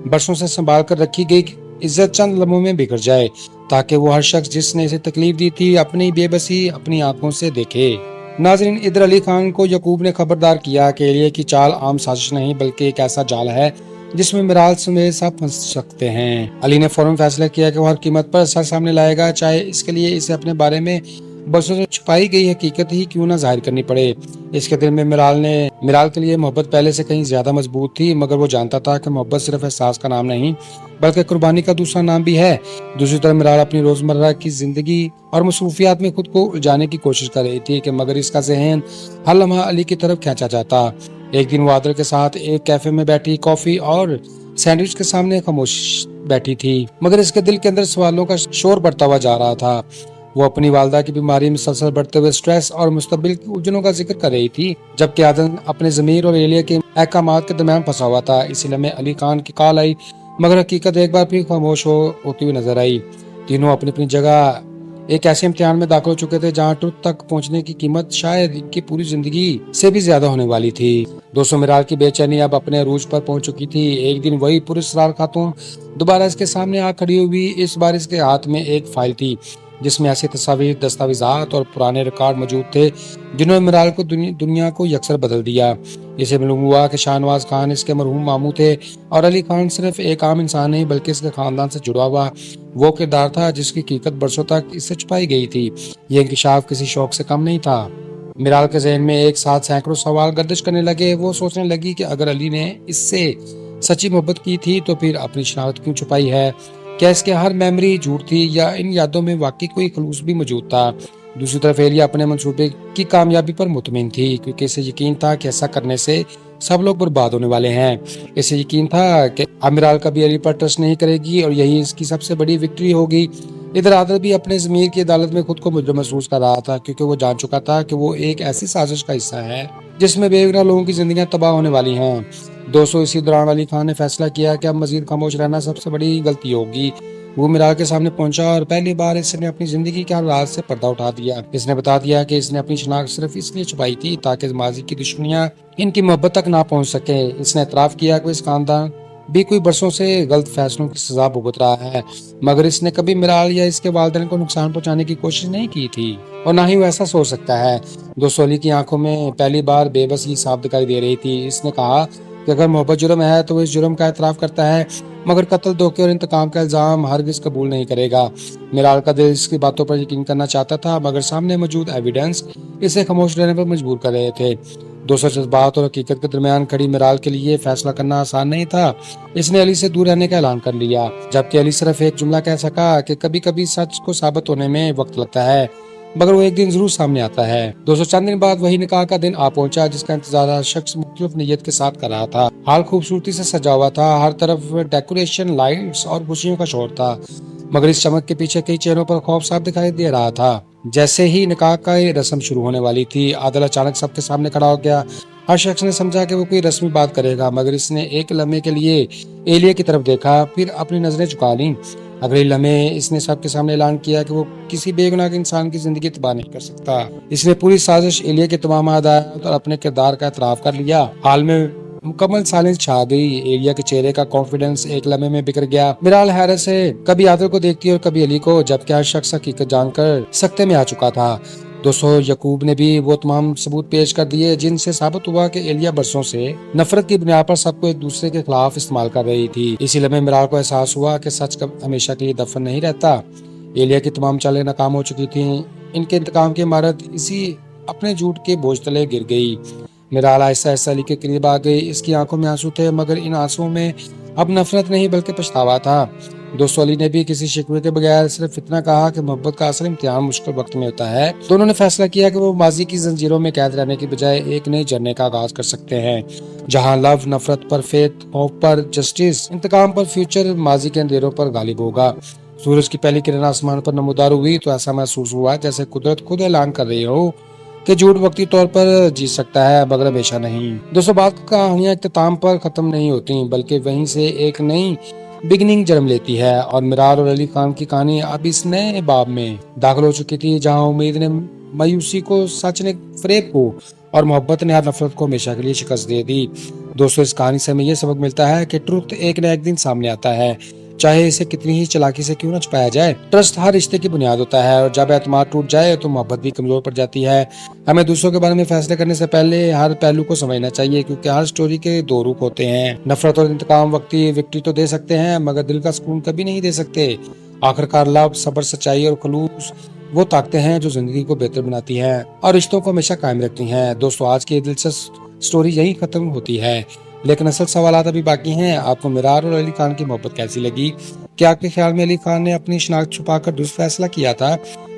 बरसों से संभाल कर रखी गई इज्जत चंद लम्हों में बिखर जाए, ताकि वो हर शख्स जिसने इसे तकलीफ दी थी अपनी बेबसी अपनी आंखों से देखे। नाजरीन, इधर अली खान को यकूब ने खबरदार किया कि एलिया की चाल आम साजिश नहीं बल्कि एक ऐसा जाल है जिसमें मिराल समेत सब फंस सकते हैं। अली ने फौरन फैसला किया कि वो हर कीमत पर सच सामने लाएगा, चाहे इसके लिए इसे अपने बारे में बरसों से छुपाई गई हकीकत ही क्यों ना जाहिर करनी पड़े। इसके दिल में मिराल के लिए मोहब्बत पहले से कहीं ज्यादा मजबूत थी, मगर वो जानता था कि मोहब्बत सिर्फ एहसास का नाम नहीं बल्कि कुर्बानी का दूसरा नाम भी है। दूसरी तरफ मिराल अपनी रोजमर्रा की जिंदगी और मसरूफियात में खुद को उलझाने की कोशिश कर रही थी कि मगर इसका जहन हर लम्हा अली की तरफ खींचा जाता। एक दिन वो आदिल के साथ एक कैफे में बैठी कॉफी और सैंडविच के सामने खामोश बैठी थी, मगर इसके दिल के अंदर सवालों का शोर बढ़ता हुआ जा रहा था। वो अपनी वालदा की बीमारी में मुसलसल बढ़ते हुए स्ट्रेस और मुस्तकबिल की उलझनों का जिक्र कर रही थी, जबकि आदिल अपने ज़मीर और एलिया के अहकामात के दरमियान फंसा हुआ था। इसी लम्हे अली खान की कॉल आई, मगर हकीकत एक बार फिर खामोश होती हुई नजर आई। तीनों अपनी अपनी जगह एक ऐसे इम्तिहान में दाखिल हो चुके थे जहाँ ट्रुथ तक पहुंचने की कीमत शायद इनकी पूरी जिंदगी से भी ज्यादा होने वाली थी। दोस्तों, मिराल की बेचैनी अब अपने अरूज पर पहुंच चुकी थी। एक दिन वही पुरस्कार खातून दोबारा इसके सामने आ खड़ी हुई। इस बार इसके हाथ में एक फाइल थी जिसमें ऐसे तस्वीर, दस्तावेजात और पुराने रिकॉर्ड मौजूद थे जिन्होंने मिराल को दुनिया को यकसर बदल दिया। इसे मालूम हुआ कि शाहनवाज खान इसके मरहूम मामू थे और अली खान सिर्फ एक आम इंसान नहीं बल्कि इसके खानदान से जुड़ा हुआ वो किरदार था जिसकी हकीकत बरसों तक इससे छुपाई गई थी। ये इंकिशाफ किसी शौक से कम नहीं था। मिराल के जहन में एक साथ सैकड़ों सवाल गर्दिश करने लगे। वो सोचने लगी कि अगर अली ने इससे सच्ची मोहब्बत की थी तो फिर अपनी शनाख्त क्यों छुपाई है? क्या इसके हर मेमोरी झूठ थी या इन यादों में वाकई कोई खलूस भी मौजूद था? दूसरी तरफ एलिया अपने मंसूबे की कामयाबी पर मुतमिन थी, क्योंकि इसे यकीन था कि ऐसा करने से सब लोग बर्बाद होने वाले हैं। इसे यकीन था कि अमीराल कभी अली पर ट्रस्ट नहीं करेगी और यही इसकी सबसे बड़ी विक्ट्री होगी। इधर आदिल भी अपने ज़मीर की अदालत में खुद को मुजरिम महसूस कर रहा था, क्योंकि वो जान चुका था कि वो एक ऐसी साजिश का हिस्सा है जिसमें बेगुनाह लोगों की जिंदगियां तबाह होने वाली हैं। दोस्तों, इसी दौरान अली खान ने फैसला किया कि अब मजीद खामोश रहना सबसे बड़ी गलती होगी। वो मिराल के सामने पहुंचा और पहली बार इसने अपनी जिंदगी के हर राज से पर्दा उठा दिया। इसने बता दिया कि इसने अपनी शनाख्त सिर्फ इसलिए छुपाई थी ताकि माजी की दुश्मनियां इनकी मोहब्बत तक ना पहुंच सके। इसने एतराफ किया कि इस खानदान भी कोई बरसों से गलत फैसलों की सजा भुगत रहा है, मगर इसने कभी मिराल या इसके वालिदैन को नुकसान पहुंचाने की कोशिश नहीं की थी और ना ही वो ऐसा सोच सकता है। दोस्तों, अली की आंखों में पहली बार बेबसी साफ दिखाई दे रही थी। इसने कहा कि अगर मोहब्बत जुर्म है तो वो इस जुर्म का एतराफ करता है, मगर कत्ल, धोखे और इंतकाम का इल्जाम हरगिज़ कबूल नहीं करेगा। मिराल का दिल इसकी बातों पर यकीन करना चाहता था, मगर सामने मौजूद एविडेंस इसे खामोश रहने पर मजबूर कर रहे थे। दोस्तों, जज्बात और हकीकत के दरमियान खड़ी मिराल के लिए फैसला करना आसान नहीं था। इसने अली से दूर रहने का ऐलान कर लिया, जबकि अली सिर्फ एक जुमला कह सका कि कभी कभी सच को साबित होने में वक्त लगता है, मगर वो एक दिन जरूर सामने आता है। दोस्तों, चंद दिन बाद वही निकाह का दिन आ पहुंचा जिसका इंतजार हर शख्स मुख्तलिफ नीयत के साथ कर रहा था। हाल खूबसूरती से सजा हुआ था, हर तरफ डेकोरेशन, लाइट्स और खुशियों का शोर था, मगर इस चमक के पीछे कई चेहरों पर खौफ साफ दिखाई दे रहा था। जैसे ही निकाह का रस्म शुरू होने वाली थी, आदिल अचानक सबके सामने खड़ा हो गया। हर शख्स ने समझा कि वो कोई रस्मी बात करेगा, मगर इसने एक लम्हे के लिए एलिया की तरफ देखा, फिर अपनी नजरें झुका ली। अगले लम्हे इसने सबके सामने ऐलान किया कि वो किसी बेगुनाह के इंसान की जिंदगी तबाह नहीं कर सकता। इसने पूरी साजिश, एलिया के तमाम आदात और अपने किरदार का एतराफ कर लिया। हाल में मुकम्मल साइलेंस छा गई। एलिया के चेहरे का कॉन्फिडेंस एक लम्हे में बिखर गया। मिराल हैरत से कभी आदिल को देखती और कभी अली को, जबकि हर शख्स हकीकत जानकर सख्ते में आ चुका था। दोस्तों, यकूब ने भी वो तमाम सबूत पेश कर दिए जिनसे साबित हुआ कि एलिया बरसों से नफरत की बुनियाद पर सबको एक दूसरे के खिलाफ इस्तेमाल कर रही थी। इसी लम्हे मिराल को एहसास हुआ कि सच हमेशा के लिए दफन नहीं रहता। एलिया की तमाम चालें नाकाम हो चुकी थी। इनके इंतकाम की इमारत इसी अपने झूठ के बोझ तले गिर गई। मिराल आहिस्ता आहिस्ता अली के करीब आ गई। इसकी आंखों में आंसू थे, मगर इन आंसुओं में अब नफरत नहीं बल्कि पछतावा था। दोस्तों, अली ने भी किसी शिकवे के बगैर सिर्फ इतना कहा कि मोहब्बत का असल इम्तिहान मुश्किल वक्त में होता है। दोनों ने फैसला किया कि वो माजी की जंजीरों में कैद रहने की बजाय एक नई जर्नी का आगाज कर सकते हैं, जहां लव नफरत पर फेथ, होप पर जस्टिस, इंतकाम पर फ्यूचर, माजी के अंधेरों पर गालिब होगा। सूरज की पहली किरण आसमान पर नमूदार हुई तो ऐसा महसूस हुआ जैसे कुदरत खुद ऐलान कर रही हो कि झूठ वक्ती तौर पर जीत सकता है मगर हमेशा नहीं। दोस्तों, बात कहानियां इख्तिताम पर खत्म नहीं होती बल्कि वहीं से एक नई बिगनिंग जन्म लेती है। और मिराल और अली खान की कहानी अब इस नए बाब में दाखिल हो चुकी थी, जहां उम्मीद ने मायूसी को, सच ने फरेब को और मोहब्बत ने हर नफरत को हमेशा के लिए शिकस्त दे दी। दोस्तों, इस कहानी से हमें यह सबक मिलता है कि ट्रुथ एक न एक दिन सामने आता है, चाहे इसे कितनी ही चालाकी से क्यों न छुपाया जाए। ट्रस्ट हर रिश्ते की बुनियाद होता है और जब एतमाद टूट जाए तो मोहब्बत भी कमजोर पड़ जाती है। हमें दूसरों के बारे में फैसले करने से पहले हर पहलू को समझना चाहिए, क्योंकि हर स्टोरी के दो रूप होते हैं। नफरत और इंतकाम वक्ती विक्ट्री तो दे सकते हैं मगर दिल का सुकून कभी नहीं दे सकते। आखिरकार लव, सब्र, सच्चाई और खलूस वो ताकतें हैं जो जिंदगी को बेहतर बनाती हैं और रिश्तों को हमेशा कायम रखती हैं। दोस्तों, आज की दिलचस्प स्टोरी यही खत्म होती है, लेकिन असल सवालात अभी बाकी हैं। आपको मिरार और अली खान की मोहब्बत कैसी लगी? क्या आपके ख्याल में अली खान ने अपनी शनाख्त छुपाकर दुरुस्त फैसला किया था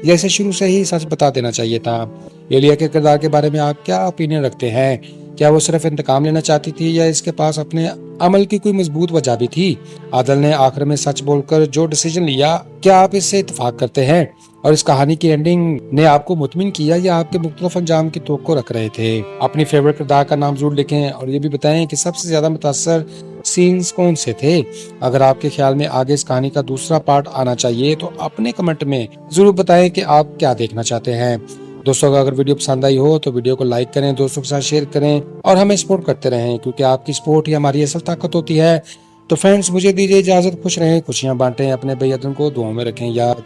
या इसे शुरू से ही सच बता देना चाहिए था? एलिया के किरदार के बारे में आप क्या ओपिनियन रखते हैं? क्या वो सिर्फ इंतकाम लेना चाहती थी या इसके पास अपने अमल की कोई मजबूत वजह भी थी? आदिल ने आखिर में सच बोलकर जो डिसीजन लिया, क्या आप इससे इत्तेफाक करते हैं? और इस कहानी की एंडिंग ने आपको मुतमिन किया या आपके मुख्तलिफ अंजाम की तवक्को रख रहे थे? अपनी फेवरेट किरदार का नाम जरूर लिखें और ये भी बताएं कि सबसे ज्यादा मुतासर सीन्स कौन से थे। अगर आपके ख्याल में आगे इस कहानी का दूसरा पार्ट आना चाहिए तो अपने कमेंट में जरूर बताएं कि आप क्या देखना चाहते हैं। दोस्तों, अगर वीडियो पसंद आई हो तो वीडियो को लाइक करें, दोस्तों के साथ शेयर करें और हमें सपोर्ट करते रहें, क्योंकि आपकी सपोर्ट ही हमारी असल ताकत होती है। तो फ्रेंड्स, मुझे दीजिए इजाजत। खुश रहें, खुशियां बांटें, अपने बेयदन को दुआओं में रखें याद।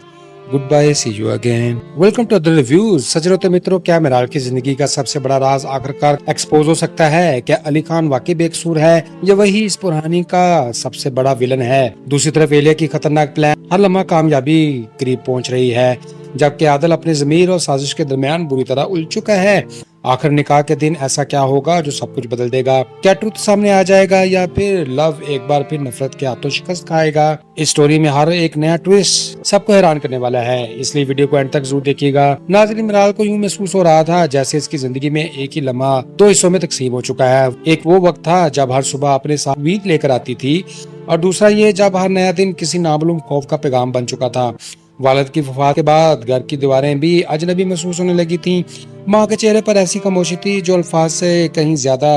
Goodbye, see you again. Welcome to other reviews. सजनों तो मित्रों, क्या मिराल की जिंदगी का सबसे बड़ा राज आखिरकार एक्सपोज हो सकता है? क्या अली खान वाकई बेकसूर है या वही इस पुरानी का सबसे बड़ा विलन है? दूसरी तरफ एलिया की खतरनाक प्लान हर लम्हा कामयाबी करीब पहुंच रही है, जबकि आदिल अपने जमीर और साजिश के दरमियान बुरी तरह उलझ चुका है। आखिर निकाह के दिन ऐसा क्या होगा जो सब कुछ बदल देगा? क्या ट्रुथ सामने आ जाएगा या फिर लव एक बार फिर नफरत के हाथों शिकस्त खाएगा? इस स्टोरी में हर एक नया ट्विस्ट सबको हैरान करने वाला है, इसलिए वीडियो को एंड तक जरूर देखिएगा। नाज़रीन, मिराल को यूं महसूस हो रहा था जैसे इसकी जिंदगी में एक ही लम्हा दो हिस्सों में तकसीम हो चुका है। एक वो वक्त था जब हर सुबह अपने साथ उम्मीद लेकर आती थी, और दूसरा ये जब हर नया दिन किसी नामालूम खौफ का पैगाम बन चुका था। वालिद की वफात के बाद घर की दीवारें भी अजनबी महसूस होने लगी थीं। माँ के चेहरे पर ऐसी खामोशी थी जो अल्फाज से कहीं ज्यादा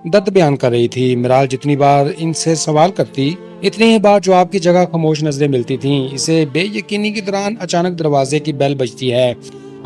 दर्द बयान कर रही थी। मिराल जितनी बार इनसे सवाल करती, इतनी ही बार जवाब की जगह खामोश नजरें मिलती थीं। इसे बेयकीनी के दौरान अचानक दरवाजे की बेल बजती है।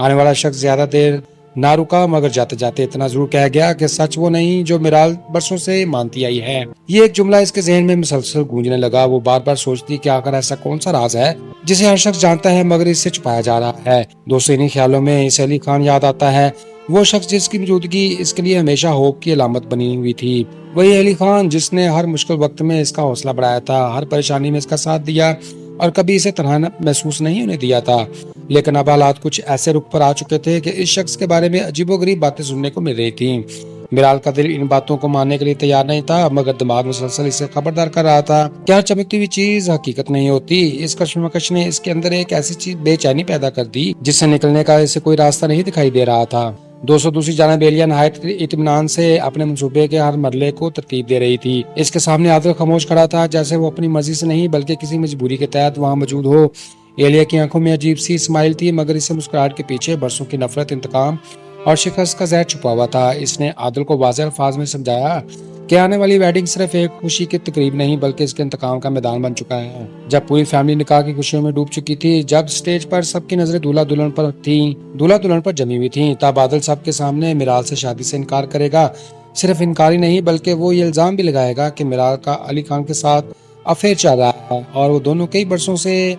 आने वाला शख्स ज्यादा देर ना रुका, मगर जाते जाते इतना जरूर कह गया कि सच वो नहीं जो मिराल बरसों से मानती आई है। ये एक जुमला इसके जहन में मुसलसल गूंजने लगा। वो बार बार सोचती कि आखिर ऐसा कौन सा राज है जिसे हर शख्स जानता है मगर इससे छुपाया जा रहा है। दोस्तों, इन्हीं ख्यालों में इसे अली खान याद आता है, वो शख्स जिसकी मौजूदगी इसके लिए हमेशा होप की अलामत बनी हुई थी। वही अली खान जिसने हर मुश्किल वक्त में इसका हौसला बढ़ाया था, हर परेशानी में इसका साथ दिया और कभी इसे तन्हा महसूस नहीं होने दिया था। लेकिन अब हालात कुछ ऐसे रुख पर आ चुके थे कि इस शख्स के बारे में अजीबोगरीब बातें सुनने को मिल रही थी। मिराल का दिल इन बातों को मानने के लिए तैयार नहीं था, मगर दिमाग मुसलसल इसे खबरदार कर रहा था। क्या चमकती हुई चीज हकीकत नहीं होती? इस कश्मकश ने इसके अंदर एक ऐसी चीज बेचैनी पैदा कर दी जिससे निकलने का इसे कोई रास्ता नहीं दिखाई दे रहा था। दोस्तों, दूसरी जानिब एलिया नहायत इत्मीनान से अपने मंसूबे के हर मरले को तरतीब दे रही थी। इसके सामने आदिल खामोश खड़ा था, जैसे वो अपनी मर्जी से नहीं बल्कि किसी मजबूरी के तहत वहाँ मौजूद हो। एलिया की आंखों में अजीब सी स्माइल थी, मगर इसे मुस्कुराहट के पीछे बरसों की नफरत, इंतकाम और शिकस्त का जहर छुपा हुआ था। इसने आदिल को वाज़ेह अल्फाज में समझाया कि आने वाली वेडिंग सिर्फ एक खुशी की तकरीब नहीं बल्कि इसके इंतकाम का मैदान बन चुका है। जब पूरी फैमिली निकाह की खुशियों में डूब चुकी थी, जब स्टेज पर सबकी नजरें दूल्हा दुल्हन पर जमी हुई थी, तब आदिल सबके सामने मिराल से शादी से इनकार करेगा। صرف انکاری نہیں بلکہ وہ یہ الزام بھی لگائے گا کہ میرال کا علی خان کے ساتھ افیئر چل رہا ہے اور وہ دونوں کئی برسوں سے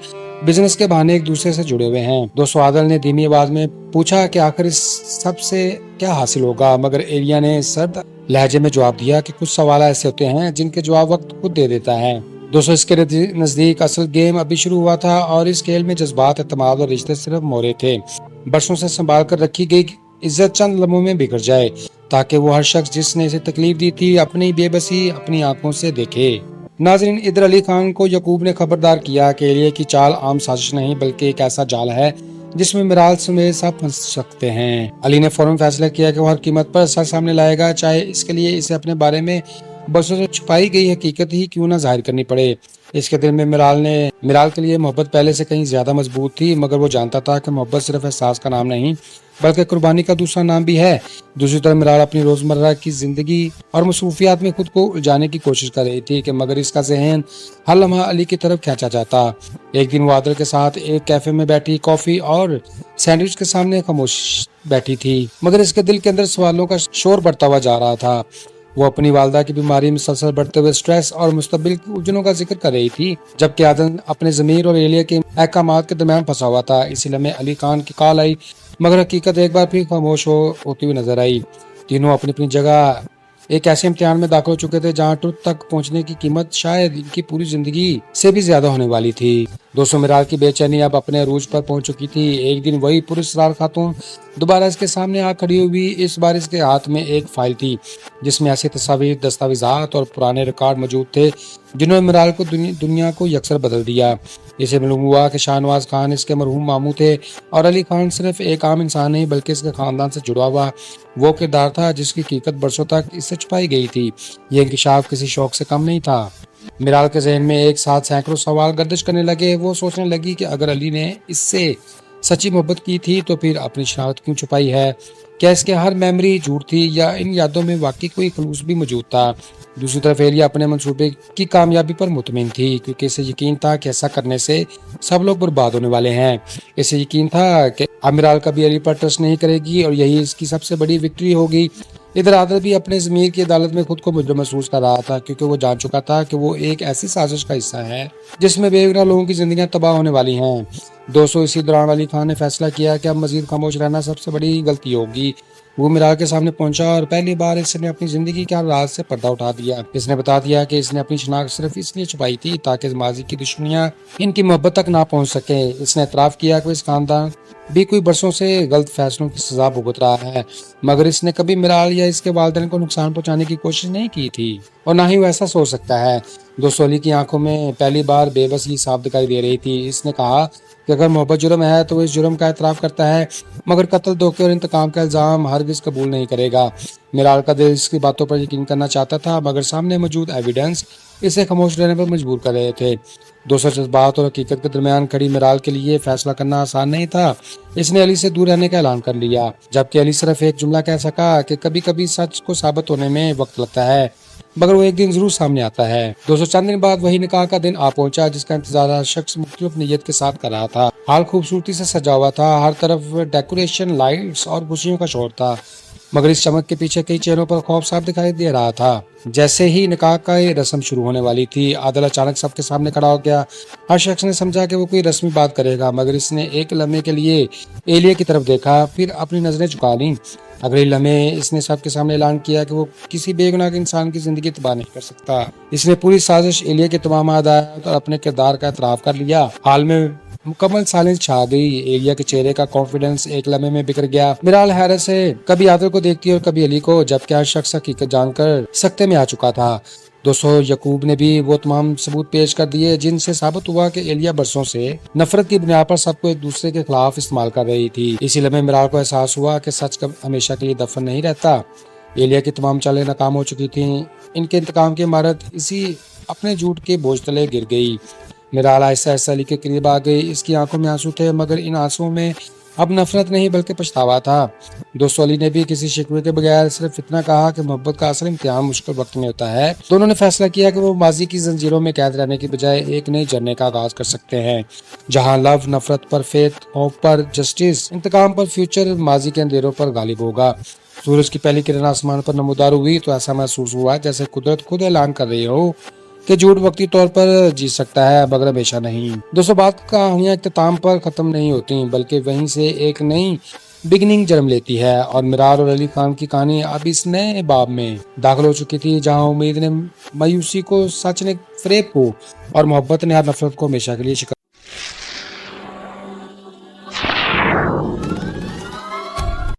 بزنس کے بہانے ایک دوسرے سے جڑے ہوئے ہیں۔ دوستو عادل نے دھیمی آواز میں پوچھا کہ آخر اس سب سے کیا حاصل ہوگا، مگر ایلیا نے سرد لہجے میں جواب دیا کہ کچھ سوال ایسے ہوتے ہیں جن کے جواب وقت خود دے دیتا ہے۔ دوستو اس کے نزدیک اصل گیم ابھی شروع ہوا تھا اور اس کھیل میں جذبات، اعتماد اور رشتے صرف مورے تھے۔ برسوں سے سنبھال کر رکھی گئی عزت چند لمحوں میں بگڑ جائے تاکہ وہ ہر شخص جس نے اسے تکلیف دی تھی اپنی بے بسی اپنی آنکھوں سے دیکھے۔ ناظرین، ادھر علی خان کو یعقوب نے خبردار کیا کہ ایلیا کی چال عام سازش نہیں بلکہ ایک ایسا جال ہے جس میں میرال سمیت سب پھنس سکتے ہیں۔ علی نے فوراً فیصلہ کیا کہ وہ ہر قیمت پر سچ سامنے لائے گا، چاہے اس کے لیے اسے اپنے بارے میں برسوں سے چھپائی گئی حقیقت ہی کیوں نہ ظاہر کرنی پڑے۔ اس کے دل میں میرال کے لیے محبت پہلے سے کہیں زیادہ مضبوط تھی، مگر وہ جانتا تھا کہ محبت صرف احساس کا نام نہیں بلکہ قربانی کا دوسرا نام بھی ہے۔ دوسری طرف میرال اپنی روزمرہ کی زندگی اور مصروفیات میں خود کو الجھانے کی کوشش کر رہی تھی کہ مگر اس کا ذہن ہر لمحہ علی کی طرف کھینچا جاتا۔ ایک دن وہ عادل کے ساتھ ایک کیفے میں بیٹھی کافی اور سینڈوچ کے سامنے خاموش بیٹھی تھی، مگر اس کے دل کے اندر سوالوں کا شور بڑھتا ہوا جا رہا تھا۔ وہ اپنی والدہ کی بیماری، مسلسل بڑھتے ہوئے سٹریس اور مستقبل کی الجھنوں کا ذکر کر رہی تھی، جبکہ عادل اپنے ضمیر اور ایلیا کے احکامات کے درمیان پھنسا ہوا تھا۔ اسی لمحے علی خان کی کال آئی، مگر حقیقت ایک بار پھر خاموش ہوتی ہوئی نظر آئی۔ تینوں اپنی اپنی جگہ ایک ایسے امتحان میں داخل ہو چکے تھے جہاں ٹروت تک پہنچنے کی قیمت شاید ان کی پوری زندگی سے بھی زیادہ ہونے والی تھی۔ دوستو میرال کی بے چینی اب اپنے عروج پر پہنچ چکی تھی۔ ایک دن وہی پراسرار خاتون دوبارہ اس کے سامنے آ کھڑی ہوئی۔ اس بار اس کے ہاتھ میں ایک فائل تھی جس میں ایسی تصاویر، دستاویزات اور پرانے ریکارڈ موجود تھے جنہوں نے میرال کو دنیا کو یکسر بدل دیا۔ اسے معلوم ہوا کہ شاہ نواز خان اس کے مرحوم ماموں تھے اور علی خان صرف ایک عام انسان نہیں بلکہ اس کے خاندان سے جڑا ہوا وہ کردار تھا جس کی حقیقت برسوں تک اس سے چھپائی گئی تھی۔ یہ انکشاف کسی شوق سے کم نہیں تھا۔ میرال کے ذہن میں ایک ساتھ سینکڑوں سوال گردش کرنے لگے۔ وہ سوچنے لگی کہ اگر علی نے اس سے سچی محبت کی تھی تو پھر اپنی شناخت کیوں چھپائی ہے؟ کیا اس کے ہر میموری جھوٹ تھی یا ان یادوں میں واقعی کوئی خلوص بھی موجود تھا؟ دوسری طرف ایلیا اپنے منصوبے کی کامیابی پر مطمئن تھی کیونکہ اسے یقین تھا کہ ایسا کرنے سے سب لوگ برباد ہونے والے ہیں۔ اسے یقین تھا کہ میرال کبھی علی پر ٹرسٹ نہیں کرے گی اور یہی اس کی سب سے بڑی وکٹری ہوگی۔ ادھر عادل بھی اپنے ضمیر کی عدالت میں خود کو مجرم محسوس کر رہا تھا کیونکہ وہ جان چکا تھا کہ وہ ایک ایسی سازش کا حصہ ہے جس میں بے گناہ لوگوں کی زندگیاں تباہ ہونے والی ہیں۔ دوستو اسی دوران علی خان نے فیصلہ کیا کہ اب مزید خاموش رہنا سب سے بڑی غلطی ہوگی۔ وہ میرال کے سامنے پہنچا اور پہلی بار اس نے اپنی زندگی کے ہر راز سے پردہ اٹھا دیا۔ اس نے بتا دیا کہ اس نے اپنی شناخت صرف اس لیے چھپائی تھی تاکہ ماضی کی دشمنیاں ان کی محبت تک نہ پہنچ سکے۔ اس نے اعتراف کیا کہ اس خاندان بھی کوئی برسوں سے غلط فیصلوں کی سزا بھگت رہا ہے، مگر اس نے کبھی میرال یا اس کے والدین کو نقصان پہنچانے کی کوشش نہیں کی تھی اور نہ ہی وہ ایسا سوچ سکتا ہے۔ دوستو علی کی آنکھوں میں پہلی بار بے بسی صاف دکھائی دے رہی تھی۔ اس نے کہا کہ اگر محبت جرم ہے تو وہ اس جرم کا اعتراف کرتا ہے، مگر قتل، دھوکے اور انتقام کا الزام ہرگز قبول نہیں کرے گا۔ میرال کا دل اس کی باتوں پر یقین کرنا چاہتا تھا مگر سامنے موجود ایویڈنس اسے خاموش رہنے پر مجبور کر رہے تھے۔ دوسرے جذبات اور حقیقت کے درمیان کھڑی میرال کے لیے فیصلہ کرنا آسان نہیں تھا۔ اس نے علی سے دور رہنے کا اعلان کر لیا، جبکہ علی صرف ایک جملہ کہہ سکا کہ کبھی کبھی سچ کو ثابت ہونے میں وقت لگتا ہے مگر وہ ایک دن ضرور سامنے آتا ہے۔ دوستو چند دن بعد وہی نکاح کا دن آ پہنچا جس کا انتظار ہر شخص مختلف نیت کے ساتھ کر رہا تھا۔ حال خوبصورتی سے سجا ہوا تھا، ہر طرف ڈیکوریشن، لائٹس اور خوشیوں کا شور تھا، مگر اس چمک کے پیچھے کئی چہروں پر خوف صاف دکھائی دے رہا تھا۔ جیسے ہی نکاح کا رسم شروع ہونے والی تھی، عادل اچانک سب کے سامنے کھڑا ہو گیا۔ ہر شخص نے سمجھا کہ وہ کوئی رسمی بات کرے گا مگر اس نے ایک لمحے کے لیے ایلیا کی طرف دیکھا، پھر اپنی نظریں جھکا لیں۔ اگلے لمحے اس نے سب کے سامنے اعلان کیا کہ وہ کسی بے گناہ انسان کی زندگی تباہ نہیں کر سکتا۔ اس نے پوری سازش، ایلیا کے تمام ہدایات اور اپنے کردار کا اعتراف کر لیا۔ حال میں مکمل سائلنس چھا گئی۔ ایلیا کے چہرے کا کانفیڈنس ایک لمحے میں بکھر گیا۔ میرال حیرت سے کبھی عادل کو دیکھتی اور کبھی علی کو، جبکہ ہر شخص حقیقت جان کر سکتے میں آ چکا تھا۔ دوستو یعقوب نے بھی وہ تمام ثبوت پیش کر دیے جن سے ثابت ہوا کہ ایلیا برسوں سے نفرت کی بنیاد پر سب کو ایک دوسرے کے خلاف استعمال کر رہی تھی۔ اسی لمحے میرال کو احساس ہوا کہ سچ ہمیشہ کے لیے دفن نہیں رہتا۔ ایلیا کی تمام چالیں ناکام ہو چکی تھیں، ان کے انتقام کی عمارت اسی اپنے جھوٹ کے بوجھ تلے گر گئی۔ میرال آہستہ آہستہ علی کے قریب آ گئی۔ اس کی آنکھوں میں آنسو تھے مگر ان آنسوؤں میں اب نفرت نہیں بلکہ پچھتاوا تھا۔ دوستو علی نے بھی کسی شکوے کے بغیر صرف اتنا کہا کہ محبت کا اصل امتحان مشکل وقت میں ہوتا ہے۔ دونوں نے فیصلہ کیا کہ وہ ماضی کی زنجیروں میں قید رہنے کی بجائے ایک نئی جرنی کا آغاز کر سکتے ہیں، جہاں لو نفرت پر، فیتھ خوف پر، جسٹس انتقام پر، فیوچر ماضی کے اندھیروں پر غالب ہوگا۔ सूरज की पहली किरण आसमान पर नमूदार हुई तो ऐसा महसूस हुआ जैसे कुदरत खुद ऐलान कर रही हो कि झूठ वक्ती तौर पर जीत सकता है मगर हमेशा नहीं। दोस्तों, बात कहानियां इख्तिताम पर खत्म नहीं होती बल्कि वहीं से एक नई बिगनिंग जन्म लेती है और मिरार और अली खान की कहानी अब इस नए बाब में दाखिल हो चुकी थी जहां उम्मीद ने मायूसी को, सच ने फरेब को और मोहब्बत ने हर नफरत को हमेशा के लिए शिकस्त